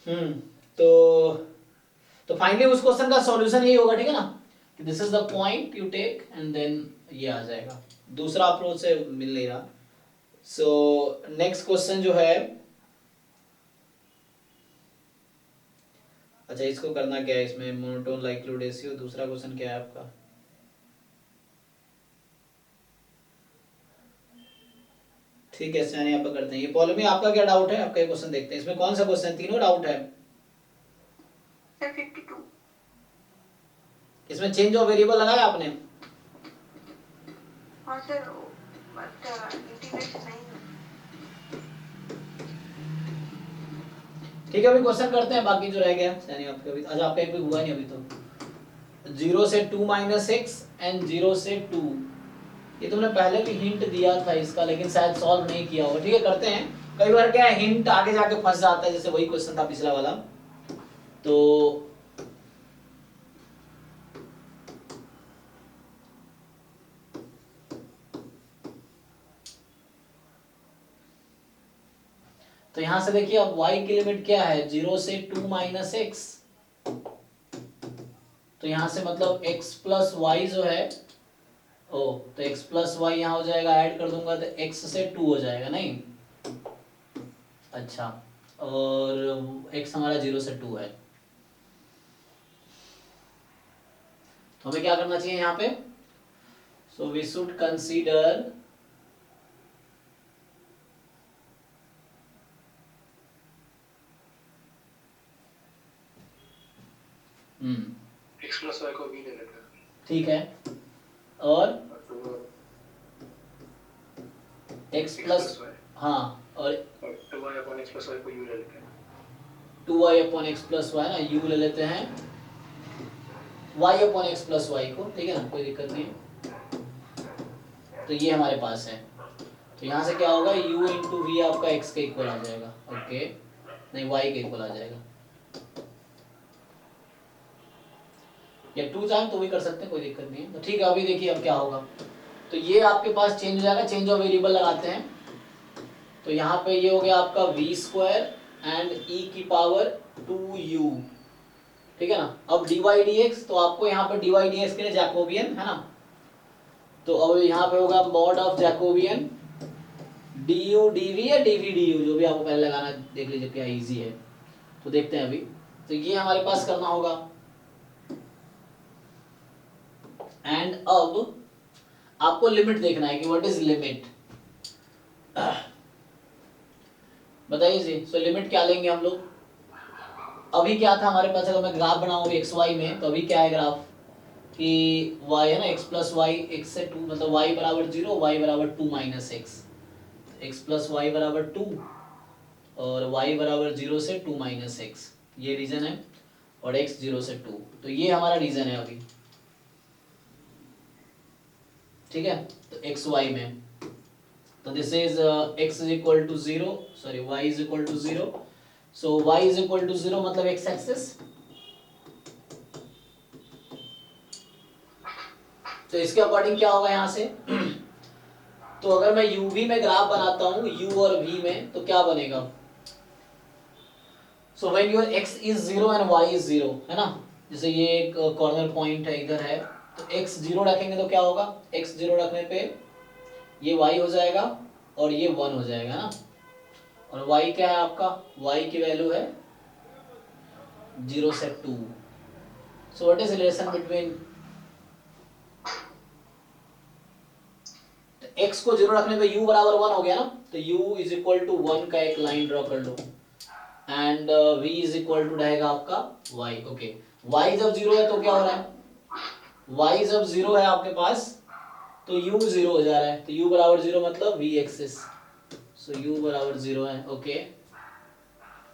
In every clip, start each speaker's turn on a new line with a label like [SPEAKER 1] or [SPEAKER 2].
[SPEAKER 1] हम्म तो फाइनली उस क्वेश्चन का सॉल्यूशन यही होगा, ठीक है ना, कि this is the point you take and then ये आ जाएगा। दूसरा अप्रोच से मिल नहीं रहा। सो नेक्स्ट क्वेश्चन जो है, अच्छा इसको करना क्या है, इसमें मोनोटोन लाइक्लीहुड रेशियो। दूसरा क्वेश्चन क्या है आपका, ठीक है सैनी आप करते हैं ये प्रॉब्लम में। आपका क्या डाउट है, आपका ये क्वेश्चन देखते हैं। इसमें कौन सा क्वेश्चन, तीनों डाउट है।
[SPEAKER 2] सर 52।
[SPEAKER 1] इसमें चेंज ऑफ वेरिएबल लगाया आपने?
[SPEAKER 2] हाँ सर, बट इंटीग्रेशन नहीं है।
[SPEAKER 1] ठीक है अभी क्वेश्चन करते हैं, बाकी जो रह गया सैनी आपके अभी, अच्छा आपका एक भी हुआ नहीं अभी तो। 0 से 2 माइनस एक्स एंड 0 से 2, ये तुमने पहले भी हिंट दिया था इसका, लेकिन शायद सॉल्व नहीं किया होगा। ठीक है करते हैं। कई बार क्या है हिंट आगे जाके फंस जाता है, जैसे वही क्वेश्चन था पिछला वाला। तो यहां से देखिए अब y की लिमिट क्या है, 0 से 2 माइनस एक्स। तो यहां से मतलब x प्लस वाई जो है, ओ तो x प्लस वाई यहाँ हो जाएगा, ऐड कर दूंगा तो x से 2 हो जाएगा, नहीं अच्छा, और x हमारा 0 से 2 है। तो हमें क्या करना चाहिए यहाँ पे, so we should consider
[SPEAKER 3] x plus y को v ले लेते हैं,
[SPEAKER 1] ठीक है, और x प्लस हाँ और
[SPEAKER 3] 2y upon x plus y को u ले लेते हैं,
[SPEAKER 1] 2y upon x plus y ना, u ले लेते हैं y upon x plus y को, ठीक है ना, कोई दिक्कत नहीं है। तो ये हमारे पास है, तो यहाँ से क्या होगा, u इंटू वी आपका x के इक्वल आ जाएगा, ओके नहीं y के इक्वल आ जाएगा, या 2 चाहे तो भी कर सकते हैं, कोई दिक्कत नहीं है। तो ठीक है अभी देखिए अब क्या होगा, तो ये आपके पास चेंज हो जाएगा, चेंज ऑफ वेरिएबल लगाते हैं। तो यहाँ पे ये हो गया आपका v स्क्वायर एंड e की पावर 2u, ठीक है ना। अब dy dx, तो आपको यहाँ पे dy dx के लिए जैकोबियन है ना, तो अब यहाँ पे होगा mod of Jacobian du dv या dv du, जो भी आपको पहले लगाना देख लीजिए क्या इजी है। तो देखते हैं अभी, तो ये हमारे पास करना होगा। एंड अब आपको लिमिट देखना है कि व्हाट इज लिमिट, बताइए जी। सो लिमिट क्या लेंगे हम लोग, अभी क्या था हमारे पास, अगर मैं ग्राफ बनाऊं एक्स वाई में, तो अभी क्या है ग्राफ कि y है ना, x प्लस वाई एक्स से 2, मतलब y बराबर 0, y बराबर 2 minus x, x plus y बराबर 2 और y बराबर 0 से 2 माइनस एक्स, ये रीजन है, और x 0 से 2, तो ये हमारा रीजन है अभी, ठीक है। तो एक्स वाई में, तो this is x is equal to 0, sorry y is equal to 0, so y is equal to 0 मतलब x एक्सिस। तो इसके अकॉर्डिंग क्या होगा यहाँ से तो अगर मैं uv में ग्राफ बनाता हूँ u और v में, तो क्या बनेगा, so when your x is 0 and y is 0, है ना, जैसे ये एक कॉर्नर पॉइंट है इधर है, तो x 0 रखेंगे तो क्या होगा, x 0 रखने पे ये y हो जाएगा और ये 1 हो जाएगा ना, और y क्या है आपका, y की वैल्यू है 0 से 2। सो what is relation between, x को 0 रखने पे u बराबर 1 हो गया ना, तो u इज इक्वल टू 1 का एक लाइन ड्रॉ कर लो, and v is equal to रहेगा आपका y, ओके। y जब 0 है तो क्या हो रहा है, y जब 0 है आपके पास तो u 0 हो जा रहा है, तो u बराबर 0 मतलब v एक्सिस, सो u बराबर 0 है, okay.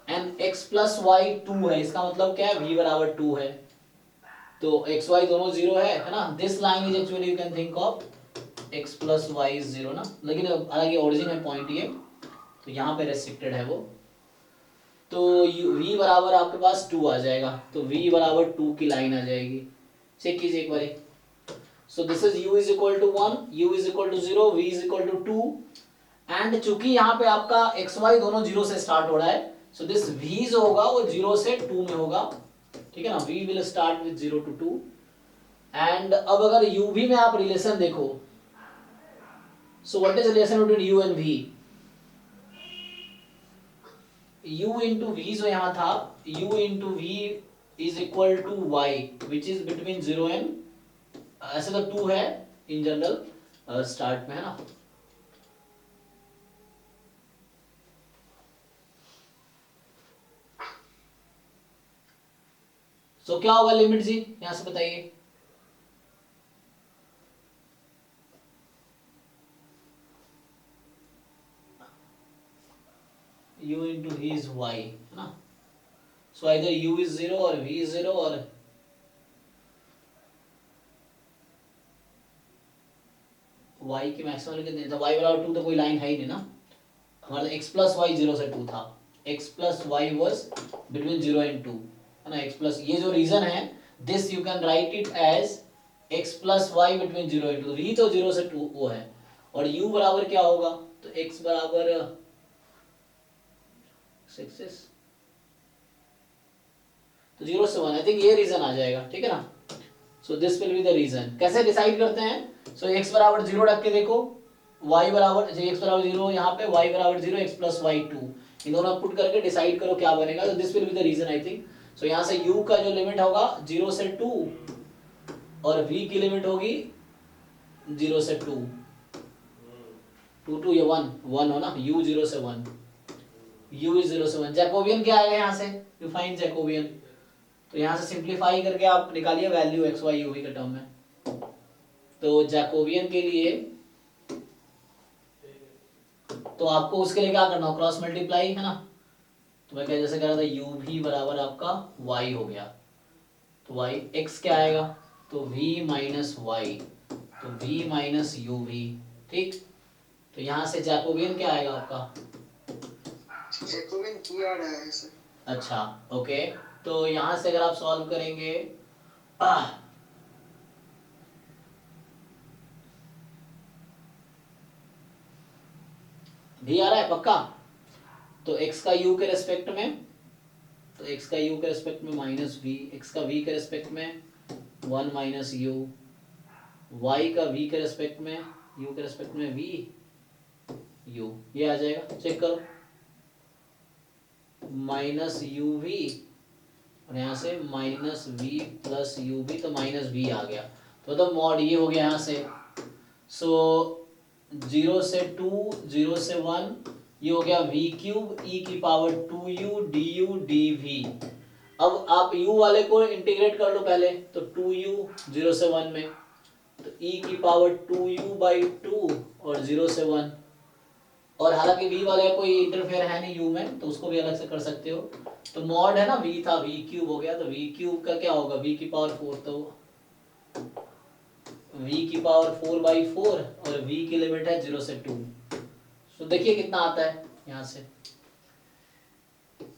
[SPEAKER 1] And x plus y 2 है, इसका मतलब क्या है, v बराबर 2 है, तो x y दोनों 0 है ना। This line is actually you can think of x plus y is 0 ना, लेकिन हालांकि ओरिजिन है पॉइंट ये, तो यहाँ पे रेस्ट्रिक्टेड है वो, तो v बराबर आपके पास 2 आ जाएगा, तो v बराबर 2 की लाइन आ जाएगी, चेक कीजिए एक बार। So this is u is equal to 1, u is equal to 0, v is equal to 2, and चूंकि यहाँ पे आपका x y दोनों 0 से स्टार्ट हो रहा है, सो दिस v जो होगा वो 0 से 2 में होगा, ठीक है ना, v will start with 0 to 2। And अब अगर uv में आप रिलेशन देखो, so what is relation between u and v? u into v जो यहाँ था, u into v is equal to y which is between 0 and, ऐसे तो 2 है इन जनरल स्टार्ट में, है ना। सो क्या होगा लिमिट जी, यहां से बताइए। u into v is y, है ना। सो आइदर u इज 0 और v इज 0, और y की मैक्सिमम कितनी था, y बराबर 2 तो कोई लाइन है ही नहीं ना, हमारा x प्लस वाई 0 से 2 था, x plus y was between 0 and 2, है ना। x प्लस, ये जो रीजन है this you can write it as x plus y between 0 and 2, v तो 0 से 2 वो है, और u बराबर क्या होगा, तो x बराबर 6 तो 0 से 1, आई थिंक ये रीजन आ जाएगा, ठीक है ना। So this will be the region. कैसे डिसाइड करते हैं, सो x बराबर 0 रख के देखो, y बराबर x बराबर 0 यहाँ पे, y बराबर 0, x प्लस वाई 2, इन दोनों पुट करके डिसाइड करो क्या बनेगा, तो this will be the reason I think. So यहाँ से u का जो लिमिट होगा 0 से 2, और v की लिमिट होगी 0 से 2, 2 ये 1 हो ना, u 0 से 1, u इज 0 से 1। जैकोबियन क्या आएगा यहाँ से, यू फाइंड जैकोबियन, तो यहाँ से सिंप्लीफाई करके आप निकालिए value x y u v के टर्म में। तो जैकोबियन के लिए तो आपको उसके लिए क्या करना हो, क्रॉस मल्टीप्लाई, है ना। तो मैं क्या जैसे कह रहा था, यू भी बराबर आपका y हो गया, तो y x क्या आएगा, तो v माइनस वाई, तो v माइनस यू वी, ठीक। तो यहाँ से जैकोबियन क्या आएगा आपका,
[SPEAKER 4] जैकोबियन की आ रहा है सर।
[SPEAKER 1] अच्छा ओके, तो यहाँ से अगर आप सॉल्व करेंगे भी आ रहा है पक्का, तो x का u के रेस्पेक्ट में, तो x का u के रेस्पेक्ट में माइनस v, x का v के रेस्पेक्ट में 1 माइनस u, y का v के रेस्पेक्ट में, u के रेस्पेक्ट में v u, ये आ जाएगा, चेक करो, माइनस यू वी, और यहाँ से minus v plus u v, तो माइनस v आ गया, तो मॉड ये हो गया यहाँ से। सो 0 से 2, 0 से 1, ये हो गया v क्यूब e की पावर 2u du dv। अब आप u वाले को इंटीग्रेट कर लो पहले, तो 2u 0 से 1 में, तो e की पावर 2u बाई 2 और 0 से 1, और हालांकि v वाले का कोई इंटरफेयर है नहीं u में, तो उसको भी अलग से कर सकते हो। तो मॉड है ना v था, v क्यूब हो गया, तो v क्यूब का क्या होगा, v की पावर 4, तो v की पावर 4/4, और v की लिमिट है 0 से 2। तो देखिए कितना आता है यहाँ से,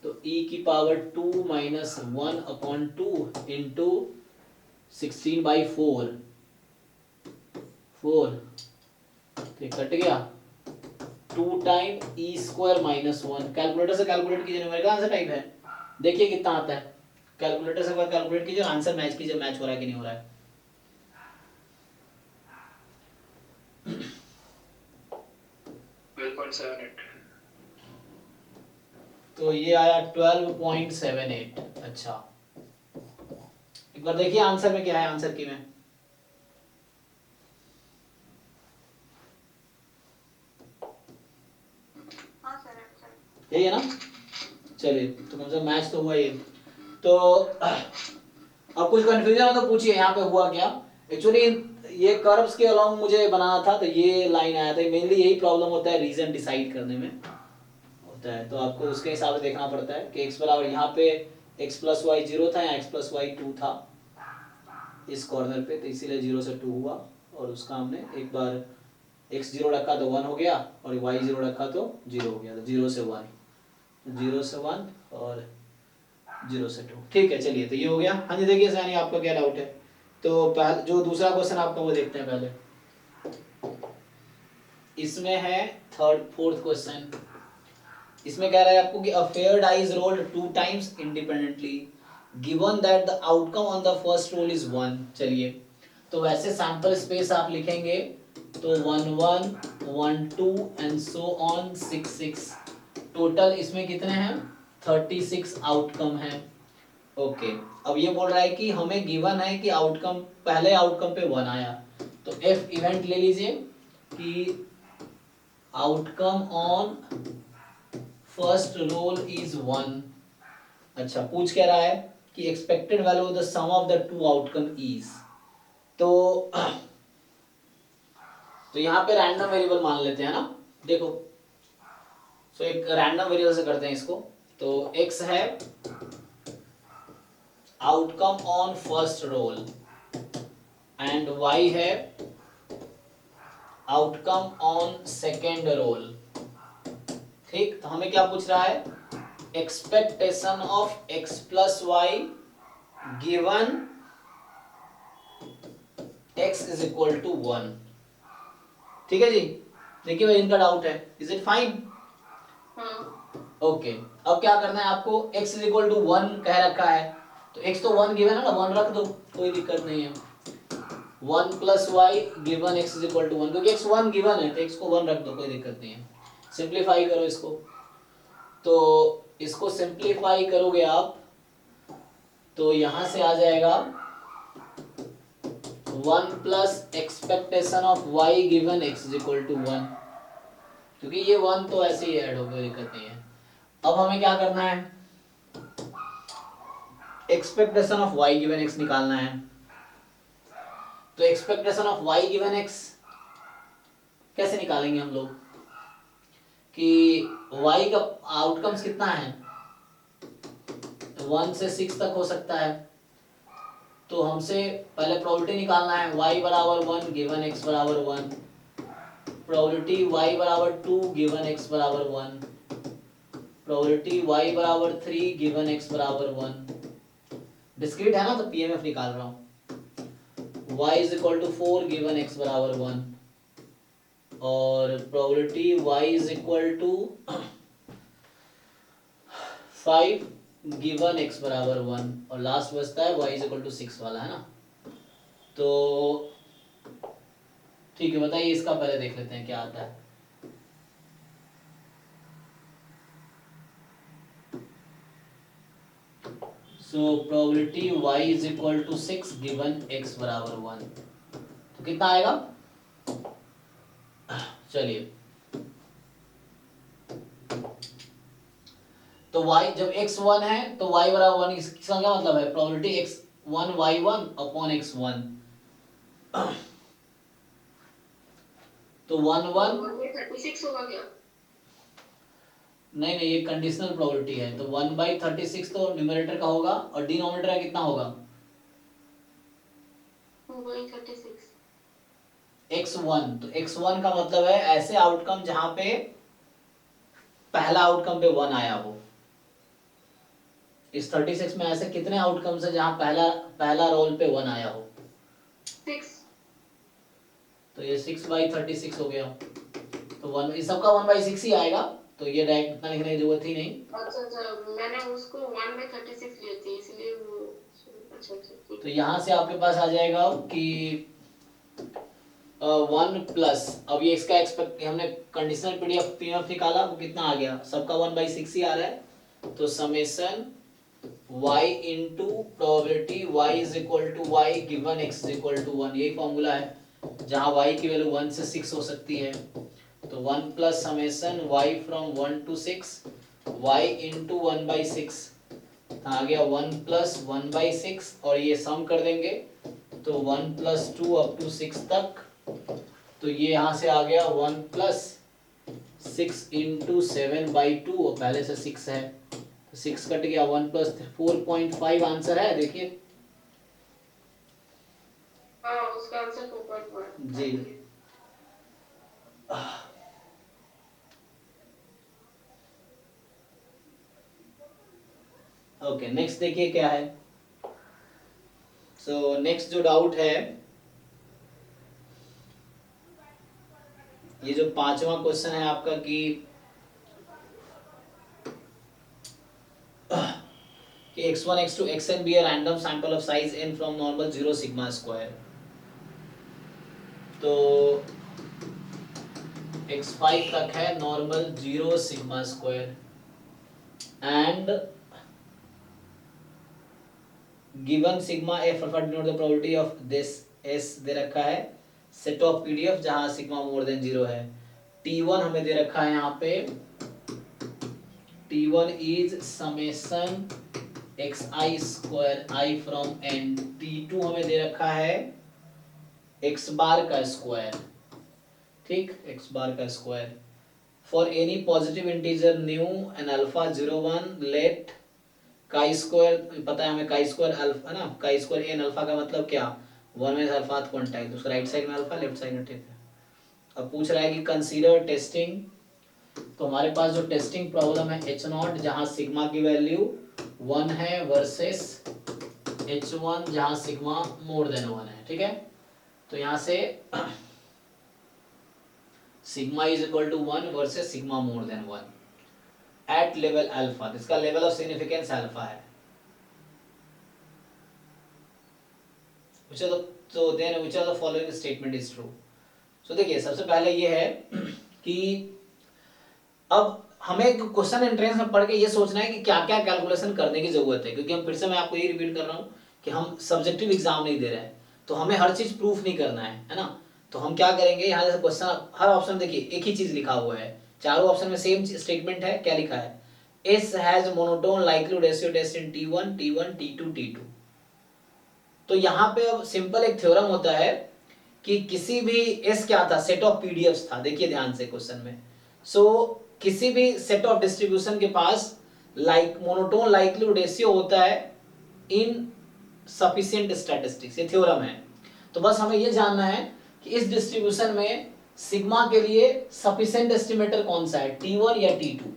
[SPEAKER 1] तो e की पावर 2 माइनस 1/2 इंटू 16/4, 4 तो कट गया, 2 time e square minus 1। Calculator से कैलकुलेट कीजिए, न्यूमेरिकल आंसर टाइप है, देखिए कितना आता है, कैलकुलेटर से कैलकुलेट कीजिए, आंसर मैच कीजिए, मैच हो रहा है कि नहीं हो रहा है।
[SPEAKER 3] 12.78।
[SPEAKER 1] तो ये आया 12.78। अच्छा एक बार देखिए आंसर में क्या है, आंसर की में
[SPEAKER 2] हाँ सर आंसर।
[SPEAKER 1] यही है ना, चलिए तो कम से कम मैच तो हुआ ये। तो अब कुछ कंफ्यूजन हो तो पूछिए, यहाँ पे हुआ क्या। एक्चुअली ये कर्व्स के अलोंग मुझे बनाना था, तो ये लाइन आया था, मेनली यही प्रॉब्लम होता है रीजन डिसाइड करने में होता है, तो आपको उसके हिसाब से देखना पड़ता है कि x बराबर यहाँ पे x प्लस वाई 0 था, या x प्लस वाई 2 था इस कॉर्नर पे, तो इसीलिए 0 से 2 हुआ, और उसका हमने एक बार x 0 रखा तो 1 हो गया, और y 0 रखा तो 0 हो गया, तो 0 से 1, 0 से 1 और 0 से 2, ठीक है। चलिए तो ये हो गया। हाँ जी देखिए सैनी, आपका क्या डाउट है, तो पहले जो दूसरा क्वेश्चन आपका वो देखते हैं पहले, इसमें है 3rd 4th क्वेश्चन। इसमें कह रहा है आपको कि a fair die is rolled 2 times independently given that the outcome on the first roll is 1। चलिए, तो वैसे सैंपल स्पेस आप लिखेंगे तो 1 1 1 2 एंड सो ऑन 6 6। टोटल इसमें कितने हैं? 36 आउटकम है। ओके, अब ये बोल रहा है कि हमें गिवन है कि आउटकम, पहले आउटकम पे 1 आया, तो एफ इवेंट ले लीजिए कि outcome on first roll is 1। अच्छा, पूछ क्या रहा है कि expected value of the sum of the two outcome is, तो यहाँ पे रैंडम वेरिएबल मान लेते हैं ना। देखो, सो एक रैंडम वेरिएबल से करते हैं इसको। तो x है outcome on first roll and y है आउटकम ऑन सेकेंड रोल। ठीक, तो हमें क्या पूछ रहा है? Expectation of x plus y given x is equal to 1। ठीक है जी, देखिए भाई इनका डाउट है, इज इट फाइन? ओके, अब क्या करना है आपको? x इज इक्वल टू 1 कह रखा है, तो x तो 1 गिवन है ना, 1 रख दो, कोई दिक्कत नहीं है। 1 plus y given x is equal to 1, क्योंकि x 1 गिवन है तो x को 1 रख दो, कोई दिक्कत नहीं है। सिंप्लीफाई करो इसको, तो इसको सिंप्लीफाई करोगे आप तो यहां से आ जाएगा 1 plus expectation of y given x is equal to 1, क्योंकि ये 1 तो ऐसे ही ऐड हो, कोई दिक्कत नहीं है। अब हमें क्या करना है? Expectation of y given x निकालना है। तो expectation of y given x कैसे निकालेंगे हम लोग कि y का आउटकम्स कितना है? 1 से 6 तक हो सकता है, तो हमसे पहले प्रोबेबिलिटी निकालना है y बराबर 1 गिवन x बराबर 1, प्रोबेबिलिटी y बराबर 2 गिवन x बराबर 1, प्रोबेबिलिटी y बराबर 3 गिवन x बराबर 1। डिस्क्रीट है ना, तो पीएमएफ निकाल रहा हूँ। y is equal to 4 given x बराबर 1, और probability y is equal to 5 given x बराबर 1, और लास्ट बचता है y इज इक्वल टू 6 वाला, है ना। तो ठीक है, बताइए इसका पहले देख लेते हैं क्या आता है। So probability y is equal to 6 given x बराबर 1, तो कितना आएगा? चलिए, तो y जब x 1 है तो y बराबर 1, इसका क्या मतलब है? Probability x 1 y 1 upon x 1, तो 1 1
[SPEAKER 2] 36 होगा क्या?
[SPEAKER 1] नहीं, ये कंडीशनल प्रोबेबिलिटी है, तो 1/36 तो न्यूमरेटर का होगा, और डिनोमिनेटर का कितना होगा?
[SPEAKER 2] 36
[SPEAKER 1] x1, तो x1 का मतलब है ऐसे आउटकम जहां पे पहला आउटकम पे 1 आया हो। इस 36 में ऐसे कितने आउटकम्स है जहां पहला रोल पे 1 आया हो?
[SPEAKER 2] 6।
[SPEAKER 1] तो ये 6/36 हो गया, तो 1 इस सबका 1/6 ही आएगा, तो ये डायरेक्ट इतना लिखने की जरूरत ही नहीं।
[SPEAKER 2] अच्छा, मैंने उसको 1/36 लिए थे, इसलिए वो अच्छा ठीक।
[SPEAKER 1] तो यहाँ से आपके पास आ जाएगा कि 1 प्लस, अब ये इसका एक्सपेक्ट हमने कंडीशनल पीएमएफ निकाला, वो कितना आ गया? सबका 1/6 ही आ रहा है, तो summation y into probability y is equal to y given x is equal to 1, यही फॉर्मूला है जहां y की वैल्यू 1 से 6 हो सकती है। तो 1 plus summation y from 1 to 6 y into 1/6, आ गया 1 प्लस 1/6, और ये सम कर देंगे तो 1 प्लस 2 अप टू 6 तक, तो ये यहाँ से आ गया 1 प्लस 6 इंटू 7/2, और पहले से 6 है, 6 कट गया, 1 प्लस 4.5 आंसर है, देखिए।
[SPEAKER 2] हाँ, उसका आंसर 4.1
[SPEAKER 1] जी। ओके, नेक्स्ट देखिए क्या है। सो नेक्स्ट जो डाउट है, ये जो 5वां क्वेश्चन है आपका कि कि x1 x2 xn be a random sample of size n from normal 0 sigma square. तो x5 तक है normal 0 sigma square and given sigma F alpha denote the probability of this S दे रखा है सेट ऑफ पीडीएफ जहां sigma more than 0 है. T1 हमें दे रखा है यहाँ पे T1 is summation xi square i from n. T2 हमें दे रखा है x बार का स्क्वायर, ठीक, x बार का square for any positive integer nu and alpha 01 let chi square, पता है हमें काई स्क्वायर अल्फा ना, काई स्क्वायर एन अल्फा का मतलब क्या 1 में अल्फा क्वांटाइल, तो उसका राइट साइड में अल्फा लेफ्ट साइड में, ठीक है. अब पूछ रहा है कि कंसीडर टेस्टिंग, तो हमारे पास जो टेस्टिंग प्रॉब्लम है H0 जहां सिग्मा की वैल्यू 1 है वर्सेस H1 जहां सिग्मा मोर देन 1 है, ठीक है. तो यहाँ से sigma is equal to 1 versus sigma more than 1 at level alpha, इसका लेवल ऑफ सिग्निफिकेंस अल्फा है. तो then which of the following statement is true. So देखिए सबसे पहले ये है कि अब हमें क्वेश्चन एंट्रेंस में पढ़ के ये सोचना है कि क्या क्या कैलकुलेशन करने की जरूरत है, क्योंकि हम फिर से मैं आपको ये रिपीट कर रहा हूँ कि हम सब्जेक्टिव एग्जाम नहीं दे रहे हैं, तो हमें हर चीज प्रूफ नहीं करना है ना. तो हम क्या करेंगे, यहाँ जैसे क्वेश्चन हर ऑप्शन देखिए एक ही चीज लिखा हुआ है, चारों ऑप्शन में सेम स्टेटमेंट है. क्या लिखा है, S has monotone likelihood ratio test in T1 T1 T2 T2. तो यहाँ पे अब सिंपल एक थ्योरम होता है कि किसी भी S क्या था, सेट ऑफ पीडीएफ्स था. देखिए ध्यान से क्वेश्चन में, सो किसी भी सेट ऑफ डिस्ट्रीब्यूशन के पास मोनोटोन लाइक्लीहुड रेशियो होता है इन सफिशिएंट स्टैटिस्टिक्स, ये थ्योरम है. तो बस हमें ये जानना है कि इस डिस्ट्रीब्यूशन में सिग्मा के लिए सफिशिएंट एस्टिमेटर कौन सा है, T1 या T2,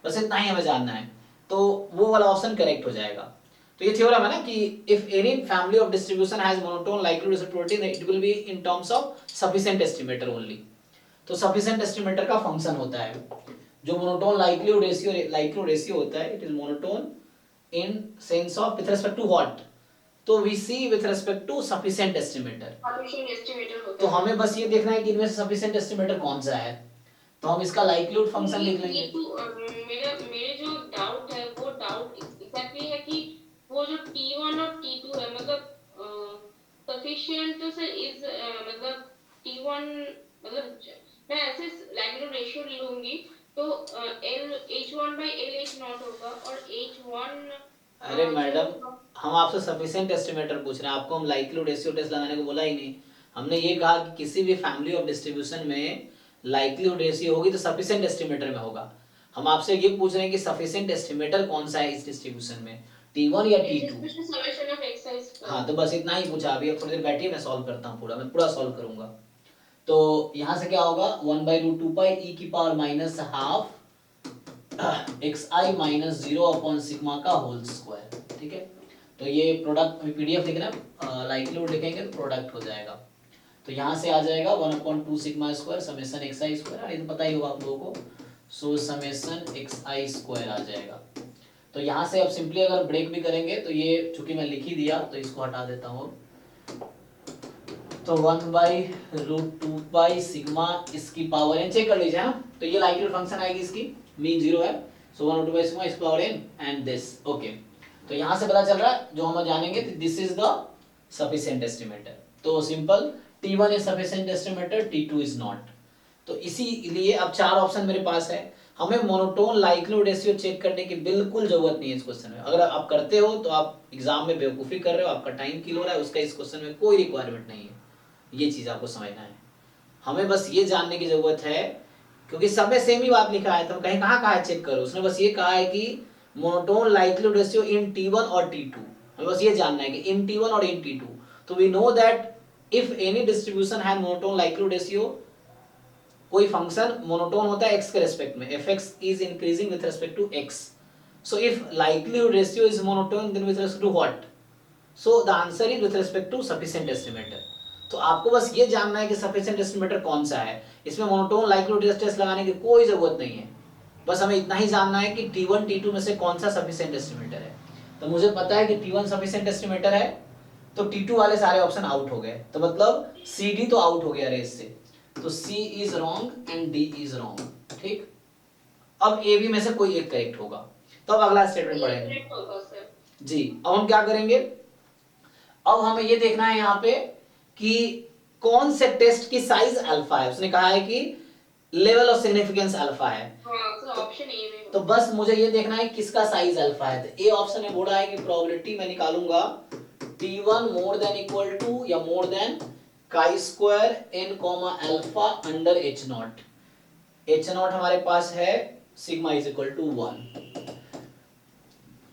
[SPEAKER 1] बस इतना ही हमें जानना है. तो वो वाला ऑप्शन करेक्ट हो जाएगा. तो ये थ्योरम है ना कि if any family of distribution has monotone likelihood reciprocity then it will be in terms of sufficient estimator only. तो सफिशिएंट एस्टिमेटर का फंक्शन होता है जो मोनोटोन लाइक्लीहुड रेशियो होता है, it is monotone in sense of with respect to what, तो we see with respect to sufficient estimator.
[SPEAKER 2] Sufficient estimator होता
[SPEAKER 1] तो हमें बस ये देखना है कि इनमें से सफिशिएंट एस्टिमेटर कौन सा है, तो हम इसका लाइक्लीहुड फंक्शन लिख लेंगे.
[SPEAKER 2] मेरे जो डाउट है वो डाउट एग्जैक्टली है कि वो जो T1 और T2 है, मतलब सफिशिएंट तो सर इज मतलब T1 मतलब मैं ऐसे लाइक्लीहुड रेशियो लूंगी तो L H1 by L H0 होगा और H1.
[SPEAKER 1] अरे मैडम हम आपसे सफिशिएंट एस्टिमेटर पूछ रहे हैं, आपको हम लाइक्लीहुड रेशियो टेस्ट लगाने को बोला ही नहीं. हमने ये कहा कि किसी भी फैमिली ऑफ डिस्ट्रीब्यूशन में लाइक्लीहुड रेशियो होगी तो सफिशिएंट एस्टिमेटर में होगा. हम आपसे ये पूछ रहे हैं कि सफिशिएंट एस्टिमेटर कौन सा है इस डिस्ट्रीब्यूशन में, T1 या T2.
[SPEAKER 2] Summation of x.
[SPEAKER 1] हाँ तो बस इतना ही पूछा. अभी अब थोड़ी देर बैठिए, मैं सॉल्व करता हूँ पूरा, मैं पूरा सॉल्व करूंगा. तो यहाँ से क्या होगा 1/√2 पाई e की power minus half xi minus 0 upon sigma का होल स्क्वायर, ठीक है. तो ये प्रोडक्ट पीडीएफ लिखना, लाइक्लीहुड लिखेंगे तो प्रोडक्ट हो जाएगा. तो यहाँ से आ जाएगा 1/2 sigma square summation xi square, ये तो पता ही होगा आप लोगों को. सो समेशन xi स्क्वायर आ जाएगा. तो यहाँ से अब सिंपली अगर ब्रेक भी करेंगे तो ये चूंकि मैं लिख ही दिया तो इसको हटा देता हूँ. तो 1/√2 पाई सिग्मा इसकी पावर n चेक कर लीजिए ना. तो ये लाइक्लीहुड फंक्शन आएगी, इसकी मीन 0 है. सो 1/2 पाई सिग्मा इसकी power n and this. Okay, तो यहाँ से पता चल रहा है जो हम जानेंगे this is the sufficient estimator. तो simple T1 is sufficient estimator, T2 is not. तो इसीलिए अब चार ऑप्शन मेरे पास है. हमें मोनोटोन लाइक्लीहुड रेशियो चेक करने की बिल्कुल जरूरत नहीं है इस क्वेश्चन में. अगर आप करते हो तो आप एग्जाम में बेवकूफी कर रहे हो, आपका टाइम किल हो रहा है, उसका इस क्वेश्चन में कोई रिक्वायरमेंट नहीं है. ये चीज आपको समझना है. हमें बस ये जानने की जरूरत है क्योंकि सब में सेम ही बात लिखा है, तो कहीं कहाँ है चेक करो. उसने बस ये कहा है कि monotone likelihood ratio in T1 और T2. हमें बस ये जानना है कि इन T1 और इन T2. तो we know that if any distribution है मोनोटोन लाइक्लीहुड रेशियो, कोई फंक्शन मोनोटोन होता है x के रेस्पेक्ट में, fx is increasing with respect to x. So if likelihood ratio is monotone then with respect to what, so the answer is with respect to sufficient estimator. तो आपको बस ये जानना है कि सफिशिएंट एस्टिमेटर कौन सा है. इसमें मोनोटोन लाइक्लीहुड टेस्ट लगाने की कोई जरूरत नहीं है. बस हमें इतना ही जानना है कि T1 T2 में से कौन सा सफिशिएंट एस्टिमेटर है. तो मुझे पता है कि T1 सफिशिएंट एस्टिमेटर है, तो T2 वाले सारे ऑप्शन आउट हो गए, तो मतलब CD तो आउट हो गया रेस से, तो C is wrong and D is wrong. ठीक, अब ए बी में से कोई एक करेक्ट होगा। तो अब अगला स्टेटमेंट
[SPEAKER 2] ये
[SPEAKER 1] पढ़ेंगे
[SPEAKER 2] करेक्ट होगा सर।
[SPEAKER 1] जी। अब हम क्या करेंगे, अब हमें ये देखना है यहाँ पे कि कौन से टेस्ट की साइज अल्फा है। उसने कहा है कि लेवल ऑफ सिग्निफिकेंस अल्फा है,
[SPEAKER 2] हाँ सर ऑप्शन ए में
[SPEAKER 1] तो बस मुझे ये देखना है किसका साइज अल्फा है। तो ए ऑप्शन में बोला है कि प्रोबेबिलिटी मैं निकालूंगा T1 more than equal to या मोर than chi square n comma alpha under h not. h not हमारे पास है सिग्मा इज इक्वल टू 1।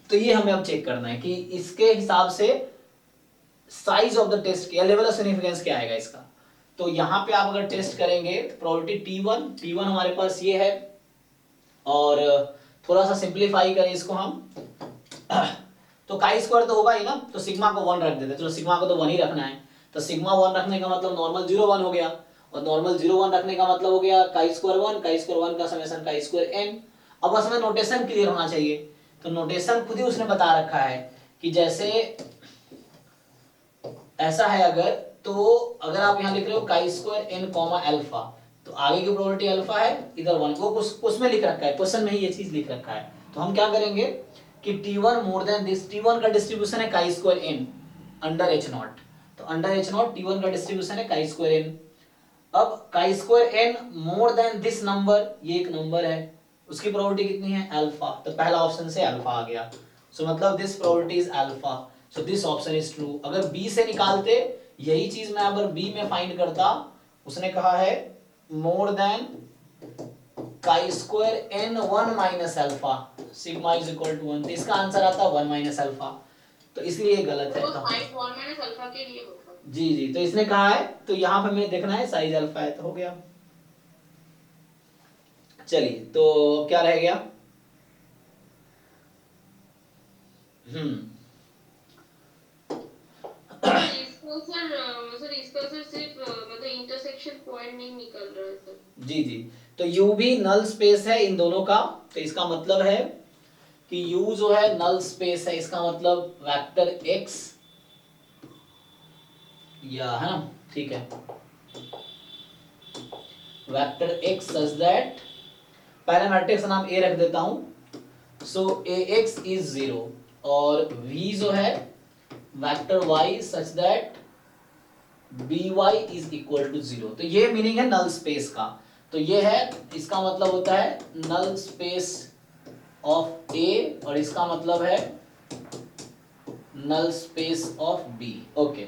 [SPEAKER 1] तो ये हमें अब चेक करना है कि इसके हिसाब से साइज ऑफ द टेस्ट या लेवल ऑफ सिग्निफिकेंस क्या आएगा इसका। तो यहाँ पे आप अगर टेस्ट करेंगे तो प्रोबेबिलिटी T1 हमारे पास ये है, और थोड़ा सा सिंप्लीफाई करें इसको हम तो काई स्क्वायर तो होगा ही ना, तो सिग्मा को 1 रख देते, चलो सिग्मा को तो 1 ही रखना है, तो सिग्मा 1 रखने का मतलब नॉर्मल 0 1 हो गया, और नॉर्मल 0 1 रखने का मतलब हो गया काई स्क्वायर 1 का समेशन काई स्क्वायर n। अब बस हमें नोटेशन क्लियर होना चाहिए, तो नोटेशन खुद ही उसने बता रखा है कि जैसे ऐसा है अगर, तो अगर आप यहाँ लिख रहे हो काई स्क्वायर n कॉमा अल्फा, तो आगे की प्रोबेबिलिटी अल्फा है, इधर 1, वो उसमें लिख रखा है, क्वेश्चन में ही ये चीज लिख रखा है। तो हम क्या करेंगे कि T1 more than this, T1 का डिस्ट्रीब्यूशन है काई square n under h not, तो अंडर h नॉट T1 का डिस्ट्रीब्यूशन है काई स्क्वायर n। अब काई square n more than this number, ये एक नंबर है, उसकी प्रोबेबिलिटी कितनी है अल्फा, तो पहला ऑप्शन से अल्फा आ गया, सो मतलब this probability is alpha, so this option is true. अगर बी से निकालते यही चीज मैं अगर बी में फाइंड करता, उसने कहा है more than chi square n 1 minus alpha sigma is equal to 1, तो इसका आंसर आता 1 माइनस अल्फा, तो इसलिए ये गलत है।
[SPEAKER 2] तो
[SPEAKER 1] तो
[SPEAKER 2] साइड 1 माइनस अल्फा के लिए होगा।
[SPEAKER 1] जी जी, तो इसने कहा है, तो यहाँ पे हमें देखना है साइज अल्फा है, तो हो गया। चलिए तो क्या रह गया,
[SPEAKER 2] सर इसका सर सिर्फ मतलब इंटरसेक्शन पॉइंट नहीं निकल रहा है सर।
[SPEAKER 1] जी जी, तो u भी नल स्पेस है इन दोनों का, तो इसका मतलब है कि u जो है नल स्पेस है, इसका मतलब वेक्टर x या है ना, ठीक है, वेक्टर x सच दैट, पहले मैट्रिक्स नाम a रख देता हूं, सो ax इज 0, और v जो है vector y such that by is equal to 0। तो ये मीनिंग है नल स्पेस का, तो ये है, इसका मतलब होता है नल स्पेस ऑफ A, और इसका मतलब है null space of B। Okay,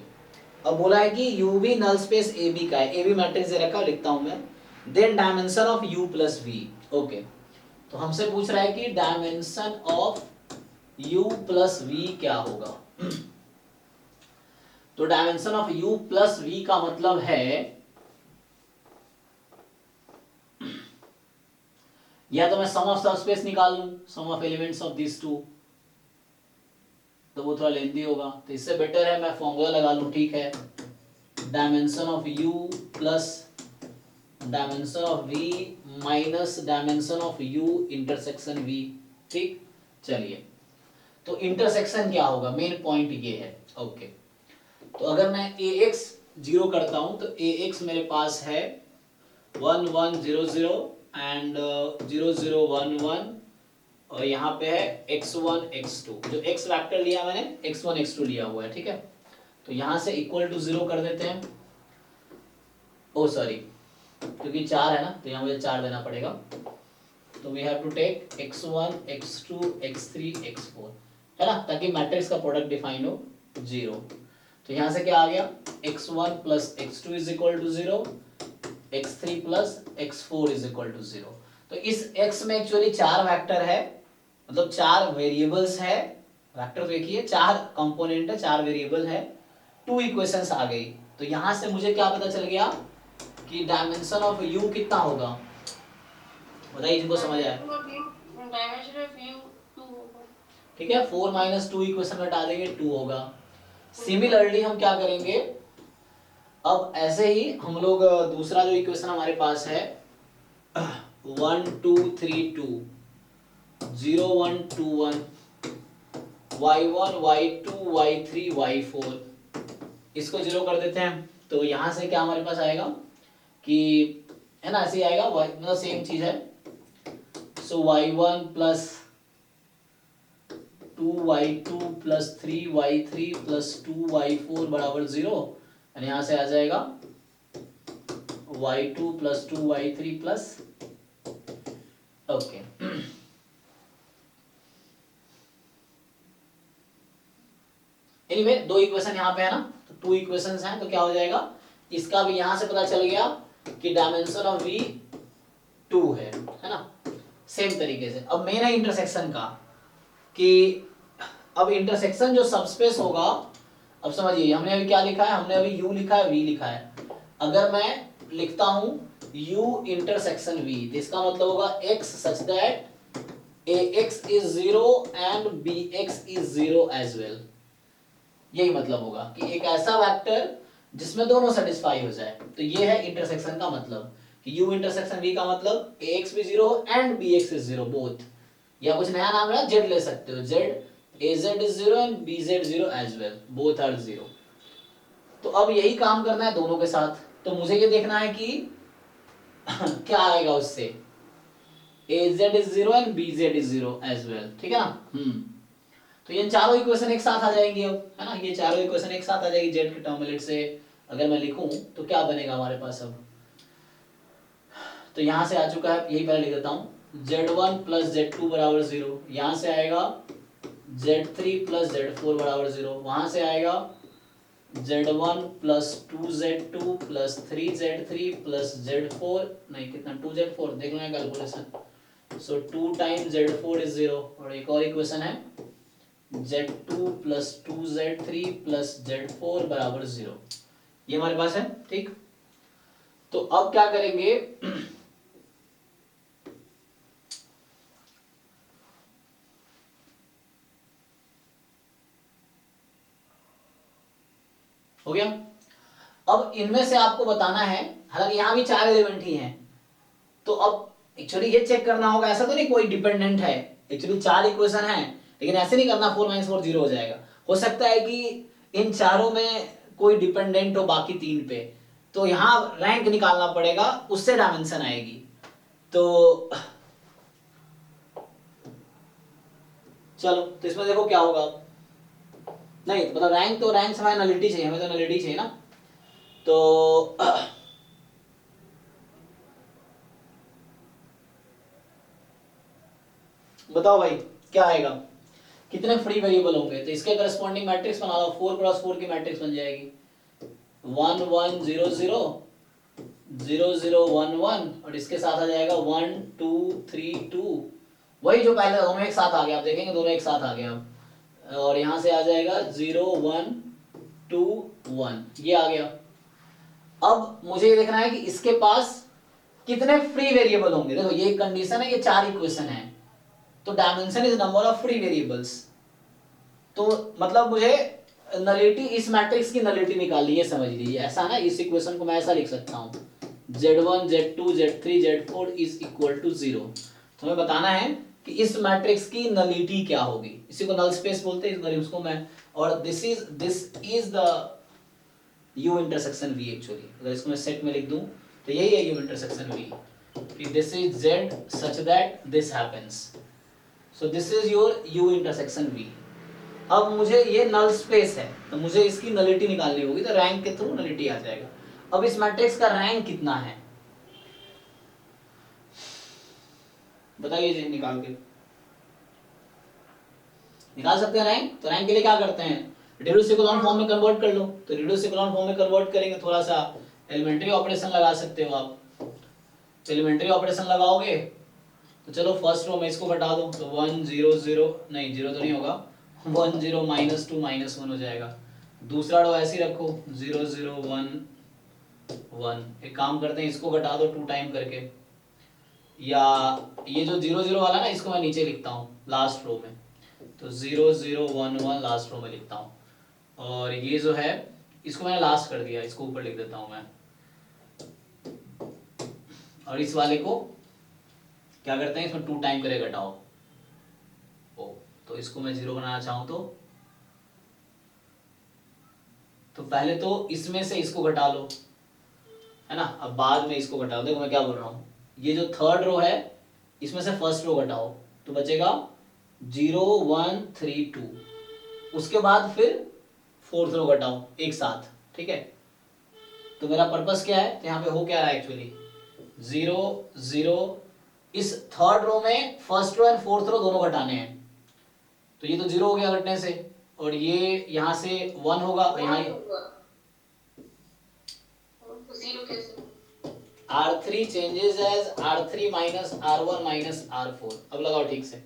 [SPEAKER 1] अब बोला है कि U भी नल स्पेस AB का है, AB मैट्रिक्स दे रखा, लिखता हूं मैं, then dimension of U plus V। Okay, तो हमसे पूछ रहा है कि dimension of U plus V क्या होगा। तो dimension of U plus V का मतलब है, या तो मैं सम ऑफ सबस्पेस निकाल लूं, some of elements of this two, तो वो थोड़ा लेंदी होगा, तो इससे बेटर है मैं फॉर्मूला लगा लूं, ठीक है, dimension of U plus dimension of V minus dimension of U intersection V। ठीक, चलिए, तो इंटरसेक्शन क्या होगा, मेन पॉइंट ये है। ओके, तो अगर मैं ax 0 करता हूं, तो ax मेरे पास है 1 1 0 0 एंड 0 0 1 1, और यहाँ पे है x1 x2, जो x वेक्टर लिया मैंने x1 x2 लिया हुआ है, ठीक है, तो यहाँ से इक्वल टू 0 कर देते हैं, ओ सॉरी, क्योंकि 4 है ना, तो यहाँ मुझे 4 देना पड़ेगा, तो we have to take x1 x2 x3 x4, है ना, ताकि मैट्रिक्स का प्रोडक्ट डिफाइन हो 0। तो यहाँ से क्या आ गया, x1 plus x2 is equal to 0, x3 plus x4 is equal to 0। तो इस x में एक्चुअली 4 वेक्टर है, मतलब 4 वेरिएबल्स है, वेक्टर देखिए 4 कंपोनेंट है, 4 वेरिएबल है, 2 इक्वेशंस आ गई। तो यहाँ से मुझे क्या पता चल गया कि डायमेंशन ऑफ u कितना होगा, बताइए जिनको समझ आया।
[SPEAKER 2] डायमेंशन ऑफ U 2 होगा,
[SPEAKER 1] ठीक है, 4 माइनस 2 इक्वेशन हटा देंगे 2 होगा। सिमिलरली हम क्या करेंगे, अब ऐसे ही हम लोग दूसरा जो इक्वेशन हमारे पास है 1 2 3 2 0 1 2 1 y1 y2 y3 y4 इसको 0 कर देते हैं। तो यहां से क्या हमारे पास आएगा कि है ना, ऐसे ही आएगा मतलब सेम चीज है। सो y1 plus 2y2 plus 3y3 plus 2y4 बराबर 0, और यहां से आ जाएगा y2 plus 2y3 plus okay. Anyway दो इक्वेशन यहाँ पे है ना, तो टू इक्वेशंस हैं, तो क्या हो जाएगा, इसका भी यहां से पता चल गया कि डायमेंशन ऑफ V 2 है ना। सेम तरीके से अब मेन है इंटरसेक्शन का, कि अब इंटरसेक्शन जो सबस्पेस होगा, अब समझिए हमने अभी क्या लिखा है, हमने अभी U लिखा है, V लिखा है। अगर मैं लिखता हूं U इंटरसेक्शन V, तो इसका मतलब होगा X such that AX is 0 and BX is 0 as well। यही मतलब होगा कि एक ऐसा वेक्टर जिसमें दोनों सेटिस्फाई हो जाए। तो ये है इंटरसेक्शन का मतलब कि U इंटरसेक्शन V का मतलब AX भी 0 एंड BX is 0 बोथ, या कुछ नया नाम है Z ले सकते हो, Z AZ is 0 and BZ 0 as well, both are 0। तो अब यही काम करना है दोनों के साथ। तो मुझे ये देखना है कि क्या आएगा उससे, AZ is 0 and BZ is 0 as well, ठीक है ना। तो ये चारों इक्वेशन एक साथ आ जाएंगी अब, है ना, ये चारों इक्वेशन एक साथ आ जाएगी जेड के टर्मलेट से। अगर मैं लिखूं तो क्या बनेगा हमारे पास अब, तो यहां से आ चुका है, यही पहले लिख देता हूं, Z1 प्लस Z2 बराबर 0, यहां से आएगा Z3 प्लस Z4 बराबर 0, वहां से आएगा Z1 plus 2Z2 plus 3Z3 plus Z4, नहीं कितना 2Z4 देख लो calculation, so 2 time Z4 is 0, और एक और इक्वेशन है Z2 plus 2Z3 plus Z4 बराबर 0, ये हमारे पास है, ठीक। तो अब क्या करेंगे, हो गया। अब इनमें से आपको बताना है, हालांकि यहां भी 4 एलिमेंट ही हैं, तो अब एक्चुअली ये चेक करना होगा, ऐसा तो नहीं कोई डिपेंडेंट है, एक्चुअली 4 इक्वेशन है, लेकिन ऐसे नहीं करना 4 - 4 0 हो जाएगा। हो सकता है कि इन चारों में कोई डिपेंडेंट हो बाकी 3 पे, तो यहां रैंक निकालना पड़ेगा, उससे डायमेंशन आएगी। तो चलो, तो इसमें देखो क्या होगा, नहीं मतलब रैंक तो रैंक से हमें नलिटी चाहिए, हमें तो नलिटी चाहिए ना। तो बताओ भाई क्या आएगा, कितने फ्री वेरिएबल होंगे, तो इसके करस्पॉन्डिंग मैट्रिक्स बना लो, 4 क्रॉस 4 की मैट्रिक्स बन जाएगी, 1 1 0 0 0 0 1 1, और इसके साथ आ जाएगा 1 2 3 2, वही जो पहले दोनों एक साथ आ गया, आप देखेंगे दोनों एक साथ आ गया, और यहां से आ जाएगा 0 1 2 1, ये आ गया। अब मुझे ये देखना है कि इसके पास कितने फ्री वेरिएबल होंगे। देखो ये कंडीशन है, ये 4 इक्वेशन है, तो dimension is number of free variables. तो मतलब मुझे नलिटी, इस मैट्रिक्स की नलिटी निकालनी है, समझ लीजिए ऐसा ना, इस इक्वेशन को मैं ऐसा लिख सकता हूं, Z1 Z2 Z3 Z4 is equal to 0। तो हमें बताना है कि इस मैट्रिक्स की नलिटी क्या होगी, इसी को नल स्पेस बोलते हैं उसको मैं, और this is the U intersection V actually. अगर इसको मैं सेट में लिख दूं तो यही है U इंटरसेक्शन V, कि this is Z such that this happens, so this is your U intersection V। अब मुझे ये नल स्पेस है, तो मुझे इसकी नलिटी निकालनी होगी, तो रैंक के थ्रू नलिटी आ जाएगा। अब इस मैट्रिक्स का रैंक कितना है बताइए जी, निकाल के निकाल सकते हैं रैंक। तो रैंक के लिए क्या करते हैं, रिड्यूस इकोलॉन फॉर्म में कन्वर्ट कर लो, तो रिड्यूस इकोलॉन फॉर्म में कन्वर्ट करेंगे, थोड़ा सा एलिमेंट्री ऑपरेशन लगा सकते हो आप। एलिमेंट्री ऑपरेशन लगाओगे तो चलो फर्स्ट रो में इसको घटा दो, तो 1 0 0, नहीं 0 तो नहीं होगा, 1 0 -2 -1 हो जाएगा। दूसरा रो ऐसे ही रखो, 0 0 1 1। एक काम करते हैं, इसको घटा दो 2 टाइम करके, या ये जो 0 0 वाला ना, इसको मैं नीचे लिखता हूँ लास्ट रो में, तो 0 0 1 1 लास्ट रो में लिखता हूँ, और ये जो है इसको मैंने लास्ट कर दिया, इसको ऊपर लिख देता हूँ मैं, और इस वाले को क्या करते हैं, इसमें 2 टाइम करे घटाओ, ओ तो इसको मैं 0 बनाना चाहूँ तो पहले तो इसमें से इसको घटा लो, है ना। अब बाद में इसको घटाओ। देखो मैं क्या बोल रहा हूँ, ये जो थर्ड रो है इसमें से फर्स्ट रो घटाओ तो बचेगा 0 1 3 2, उसके बाद फिर फोर्थ रो घटाओ एक साथ, ठीक है। तो मेरा पर्पस क्या है, तो यहाँ पे हो क्या रहा है एक्चुअली 0 0, इस थर्ड रो में first row and fourth row दोनों घटाने हैं, तो ये तो 0 हो गया घटने से, और ये यहाँ से 1 होगा और यहाँ
[SPEAKER 2] 0 कैसे?
[SPEAKER 1] R3 changes as R3 minus R1 minus R4। अब लगाओ ठीक से।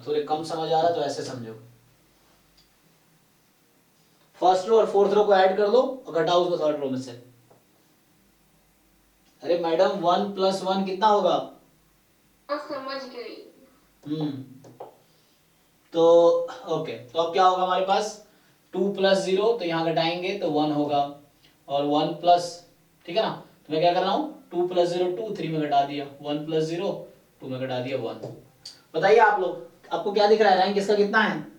[SPEAKER 1] थोड़े कम समझ आ रहा तो ऐसे समझो, फर्स्ट रो और फोर्थ रो को ऐड कर लो और घटाओ उसको थर्ड रो में से। अरे मैडम 1 + 1 कितना होगा?
[SPEAKER 2] समझ गई।
[SPEAKER 1] तो ओके, तो अब क्या होगा हमारे पास 2 + 0, तो यहाँ घटाएंगे तो 1 होगा, और 1 प्लस, ठीक है ना। तो मैं क्या कर रहा हूँ 2 + 0 2, 3 में घटा दिया, 1 + 0 2 में घटा दिया 1। बताइए आप लोग, आपको क्या दिख रहा है रैंक इसका कितना है?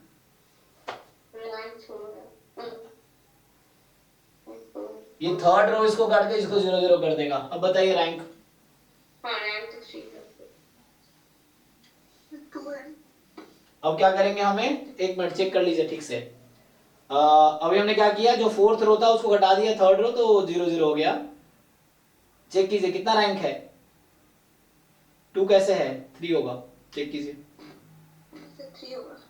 [SPEAKER 1] ये थर्ड रो इसको काट के इसको 0 0 कर देगा। अब बताइए रैंक। अब क्या करेंगे, हमें एक मिनट चेक कर लीजिए ठीक से। अभी हमने क्या किया, जो फोर्थ रो था उसको घटा दिया थर्ड रो, तो 0 0 हो गया। चेक कीजिए कितना रैंक है, 2 कैसे है, 3 होगा, चेक कीजिए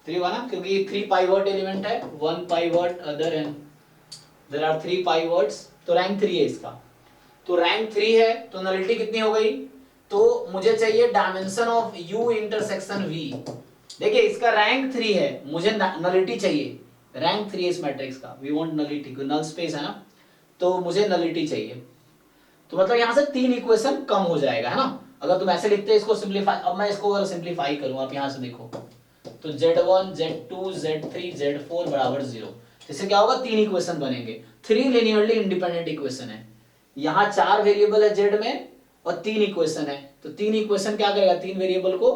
[SPEAKER 1] 3 होगा ना, क्योंकि 3 पाइवट एलिमेंट है, 1 pivot other and there are 3 pivots, तो रैंक 3 है इसका। तो रैंक 3 है तो नलिटी कितनी हो गई, तो मुझे चाहिए dimension of U intersection V। देखिए इसका रैंक 3 है, मुझे नलिटी चाहिए, रैंक 3 है इस मैट्रिक्स का, we want nullity, null space है ना, तो मुझे नलिटी चाहिए। तो मतलब यहाँ से 3 इक्वेशन कम हो जाएगा, है ना। अगर तुम ऐसे लिखते इसको सिंपलीफाई, अब मैं इसको अगर सिंपलीफाई करूँ, आप यहाँ से देखो तो Z1 Z2 Z3 Z4 बराबर 0, इससे क्या होगा 3 इक्वेशन बनेंगे, 3 लिनियरली इंडिपेंडेंट इक्वेशन है। यहाँ 4 वेरिएबल है Z में और 3 इक्वेशन है, तो 3 इक्वेशन क्या करेगा, 3 वेरिएबल को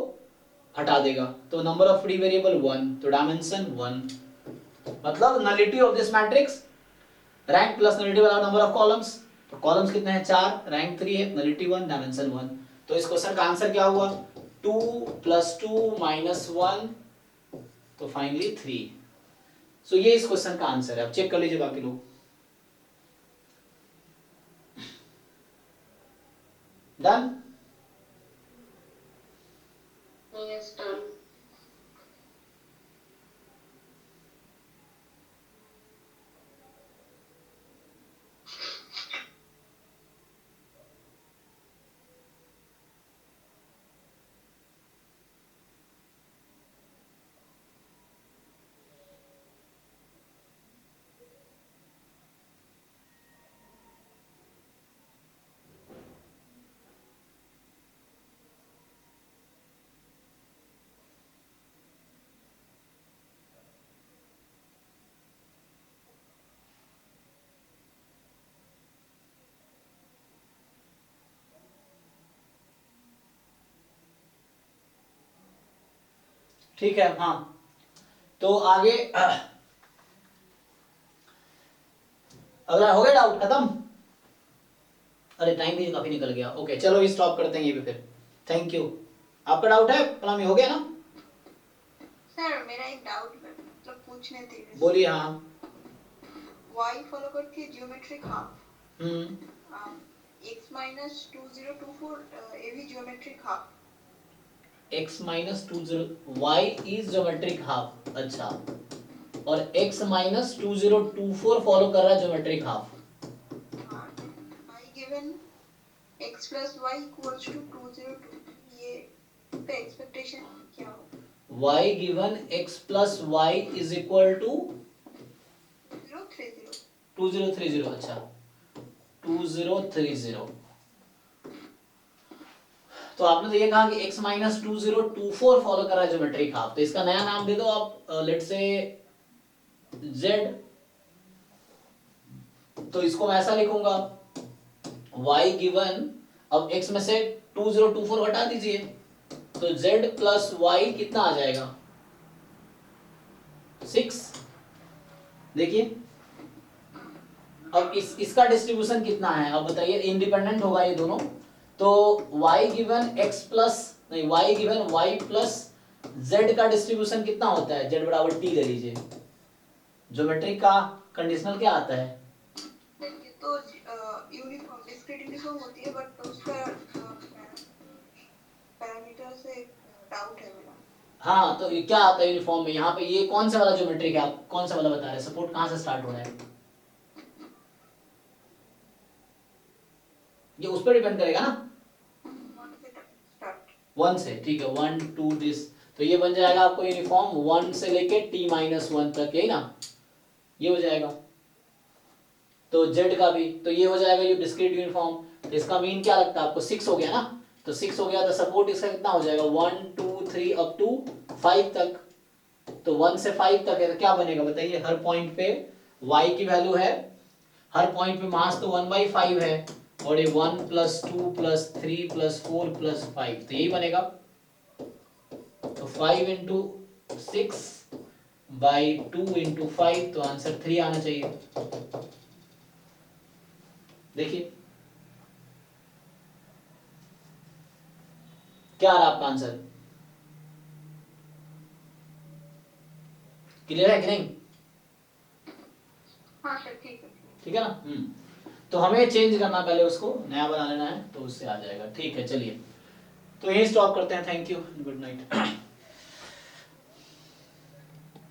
[SPEAKER 1] हटा देगा, तो नंबर ऑफ फ्री वेरिएबल 1, तो डायमेंशन 1, मतलब nullity of this matrix rank plus nullity वाला नंबर ऑफ कॉलम्स, तो कॉलम्स कितने हैं 4, रैंक 3 है, नलिटी 1, डायमेंशन 1। तो इस क्वेश्चन का आंसर क्या हुआ 2 + 2 - 1, तो फाइनली 3। सो ये इस क्वेश्चन का आंसर है। अब चेक कर लीजिए बाकी लोग। डन?
[SPEAKER 2] Yes, done.
[SPEAKER 1] ठीक है, हाँ। तो आगे अगर हो गया डाउट खत्म? अरे टाइम भी काफी निकल गया। ओके चलो ये स्टॉप करते हैं ये पे फिर। Thank you. आपका डाउट है पलामी, हो गया ना?
[SPEAKER 4] सर मेरा एक डाउट मतलब पूछने थे।
[SPEAKER 1] बोलिए। हाँ
[SPEAKER 4] y फॉलो करके ज्योमेट्रिक हाफ x - 2024 ये भी geometric half.
[SPEAKER 1] x - 20 y is geometric half, अच्छा, और x - 2024 फॉलो कर रहा है geometric half.
[SPEAKER 4] y given x + y = 202, ये पे एक्सपेक्टेशन क्या हो?
[SPEAKER 1] y given x plus y is equal to
[SPEAKER 4] 2030।
[SPEAKER 1] 2030, अच्छा 2030। तो आपने तो ये कहा कि x - 2024 फॉलो कर रहा है ज्योमेट्रिक हाफ, तो इसका नया नाम दे दो आप, लेट से z। तो इसको मैं ऐसा लिखूंगा y गिवन, अब x में से 2024 घटा दीजिए, तो z प्लस y कितना आ जाएगा 6। देखिए अब इसका डिस्ट्रीब्यूशन कितना है, अब बताइए, इंडिपेंडेंट होगा ये दोनों, तो y गिवन x प्लस नहीं y given y plus z का डिस्ट्रीब्यूशन कितना होता है, z बराबर t ले लीजिए। ज्योमेट्री का कंडीशनल क्या आता है,
[SPEAKER 4] ये तो यूनिफॉर्म डिस्क्रीट यूनिफॉर्म होती है, बट उसका पैरामीटर से डाउट है मेरा।
[SPEAKER 1] हाँ तो ये क्या आता है यूनिफॉर्म में, यहाँ पे ये कौन सा वाला ज्योमेट्री है, आप कौन सा वाला बता रहे हैं, सपोर्ट कहाँ से स्टार्ट हो रहा है, ये उस पर डिपेंड करेगा ना, 1 से, ठीक है, 1 2 दिस, तो ये बन जाएगा आपको यूनिफॉर्म 1 से लेके t-1 तक, यही ना, ये हो जाएगा। तो z का भी, तो ये हो जाएगा ये डिस्क्रीट यूनिफॉर्म, तो इसका मीन क्या लगता है आपको, 6 हो गया ना, तो 6 हो गया, तो सपोर्ट इसका कितना हो जाएगा 1 2 3 अप टू 5 तक, तो 1 से 5 तक है, तो क्या बनेगा बताइए, हर पॉइंट पे y की वैल्यू है, हर पॉइंट पे मास तो 1/5 है, और ये 1 + 2 + 3 + 4 + 5, तो यही बनेगा, तो 5 × 6/2 × 5, तो आंसर 3 आना चाहिए। देखिए क्या आ रहा आपका आंसर, क्लियर है कि नहीं,
[SPEAKER 4] हाँ सर ठीक है।
[SPEAKER 1] ठीक है ना। तो हमें चेंज करना, पहले उसको नया बना लेना है, तो उससे आ जाएगा, ठीक है। चलिए तो यही स्टॉप करते हैं, थैंक यू, गुड नाइट।